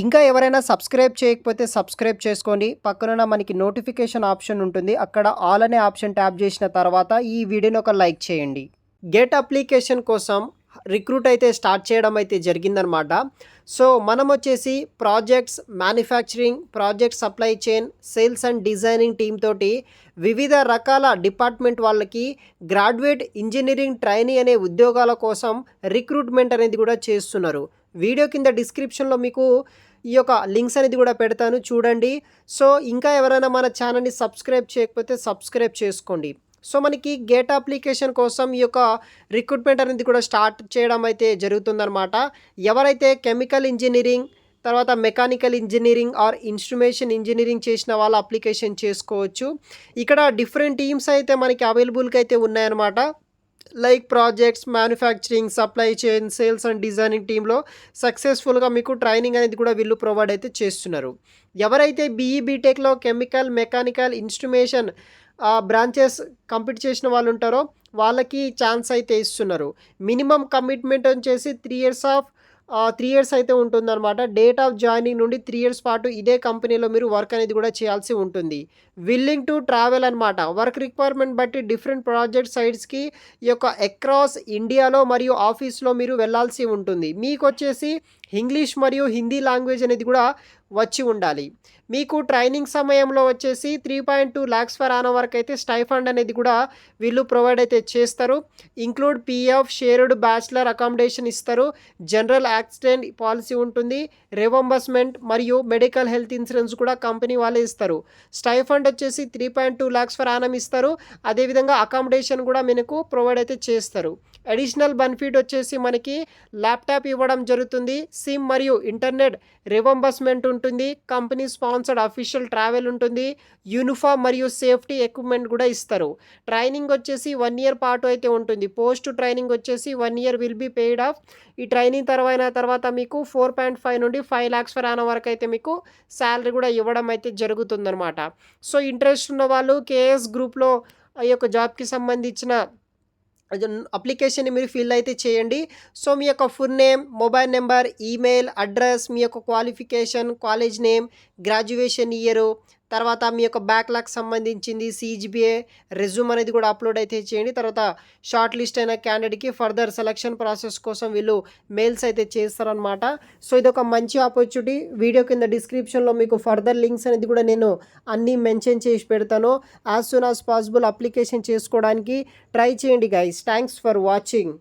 ఇంకా ఎవరైనా సబ్స్క్రైబ్ చేయకపోతే సబ్స్క్రైబ్ చేసుకోండి. పక్కనున్న మనకి నోటిఫికేషన్ ఆప్షన్ ఉంటుంది. అక్కడ ఆల్ అనే ఆప్షన్ ట్యాప్ చేసిన తర్వాత ఈ వీడియోని ఒక లైక్ చేయండి. గెట్ అప్లికేషన్ కోసం రిక్రూట్ అయితే స్టార్ట్ చేయడం అయితే జరిగిందనమాట. సో మనం వచ్చేసి projects, manufacturing, project supply chain, sales and designing team తోటి వివిధ రకాల డిపార్ట్మెంట్ వాళ్ళకి గ్రాడ్యుయేట్ ఇంజనీరింగ్ ట్రైనీ అనే ఉద్యోగాల కోసం రిక్రూట్మెంట్ అనేది కూడా చేస్తున్నారు. వీడియో కింద డిస్క్రిప్షన్లో మీకు ఈ యొక్క లింక్స్ అనేది కూడా పెడతాను, చూడండి. సో ఇంకా ఎవరైనా మన ఛానల్ని సబ్స్క్రైబ్ చేయకపోతే సబ్స్క్రైబ్ చేసుకోండి. సో మనకి గేట్ అప్లికేషన్ కోసం ఈ యొక్క రిక్రూట్మెంట్ అనేది కూడా స్టార్ట్ చేయడం అయితే జరుగుతుందన్నమాట. ఎవరైతే కెమికల్ ఇంజనీరింగ్, తర్వాత mechanical engineering or instrumentation engineering చేసిన వాళ్ళు అప్లికేషన్ చేసుకోవచ్చు. ఇక్కడ డిఫరెంట్ టీమ్స్ అయితే మనకి అవైలబుల్గా అయితే ఉన్నాయన్నమాట. Like projects, manufacturing, supply chain, sales and designing టీంలో సక్సెస్ఫుల్గా మీకు ట్రైనింగ్ అనేది కూడా వీళ్ళు ప్రొవైడ్ అయితే చేస్తున్నారు. ఎవరైతే బీఈ బీటెక్లో chemical, mechanical, instrumentation branches complete చేసిన వాళ్ళు ఉంటారో వాళ్ళకి ఛాన్స్ అయితే ఇస్తున్నారు. మినిమం కమిట్మెంట్ వచ్చేసి 3 ఇయర్స్ అయితే ఉంటుందన్నమాట. డేట్ ఆఫ్ జాయినింగ్ నుండి 3 ఇయర్స్ పాటు ఇదే కంపెనీలో మీరు వర్క్ అనేది కూడా చేయాల్సి ఉంటుంది. విల్లింగ్ టు ట్రావెల్ అనమాట. వర్క్ రిక్వైర్మెంట్ బట్టి డిఫరెంట్ ప్రాజెక్ట్ సైట్స్కి ఈ యొక్క అక్రాస్ ఇండియాలో మరియు ఆఫీస్లో మీరు వెళ్ళాల్సి ఉంటుంది. మీకు వచ్చేసి ఇంగ్లీష్ మరియు హిందీ లాంగ్వేజ్ అనేది కూడా వచ్చి ఉండాలి. మీకు ట్రైనింగ్ సమయంలో వచ్చేసి 3.2 lakhs per annum వరకు అయితే స్టైఫండ్ అనేది కూడా వీళ్ళు ప్రొవైడ్ అయితే చేస్తారు. Include PF, shared bachelor accommodation ఇస్తారు. జనరల్ యాక్సిడెంట్ పాలసీ ఉంటుంది. రివంబర్స్మెంట్ మరియు మెడికల్ హెల్త్ ఇన్సూరెన్స్ కూడా కంపెనీ వాళ్ళే ఇస్తారు. స్టైఫండ్ వచ్చేసి 3.2 lakhs per annum ఇస్తారు. అదేవిధంగా అకామిడేషన్ కూడా మనకు ప్రొవైడ్ అయితే చేస్తారు. అడిషనల్ బెనిఫిట్ వచ్చేసి మనకి ల్యాప్టాప్ ఇవ్వడం జరుగుతుంది. సిమ్ మరియు ఇంటర్నెట్ రివంబర్స్మెంట్ ఉంటుంది. కంపెనీ స్పాన్సర్డ్ అఫీషియల్ ట్రావెల్ ఉంటుంది. యూనిఫామ్ మరియు సేఫ్టీ ఎక్విప్మెంట్ కూడా ఇస్తారు. ట్రైనింగ్ వచ్చేసి 1 year పాటు అయితే ఉంటుంది. పోస్ట్ ట్రైనింగ్ వచ్చేసి 1 year will be paid off. ఈ ట్రైనింగ్ తర్వాత మీకు 4.5 నుండి 5 lakhs per annum వరకు అయితే మీకు శాలరీ కూడా ఇవ్వడం అయితే జరుగుతుందన్నమాట. సో ఇంట్రెస్ట్ ఉన్న వాళ్ళు కేఎస్ గ్రూప్లో ఈ యొక్క జాబ్కి సంబంధించిన అప్లికేషన్ని మీరు ఫిల్ అయితే చేయండి. సో మీ యొక్క full name, mobile number, email address, మీ యొక్క qualification, college name, graduation year, తర్వాత మీ యొక్క బ్యాక్లాగ్ సంబంధించింది, సిజిపిఏ, రెజ్యూమ్ అనేది కూడా అప్లోడ్ అయితే చేయండి. తర్వాత షార్ట్ లిస్ట్ అయిన క్యాండిడేట్కి ఫర్దర్ సెలక్షన్ ప్రాసెస్ కోసం వీళ్ళు మెయిల్స్ అయితే చేస్తారనమాట. సో ఇది ఒక మంచి ఆపర్చునిటీ. వీడియో కింద డిస్క్రిప్షన్లో మీకు ఫర్దర్ లింక్స్ అనేది కూడా నేను అన్నీ మెన్షన్ చేసి పెడతాను. As soon as possible application చేసుకోవడానికి ట్రై చేయండి గైస్. Thanks for watching.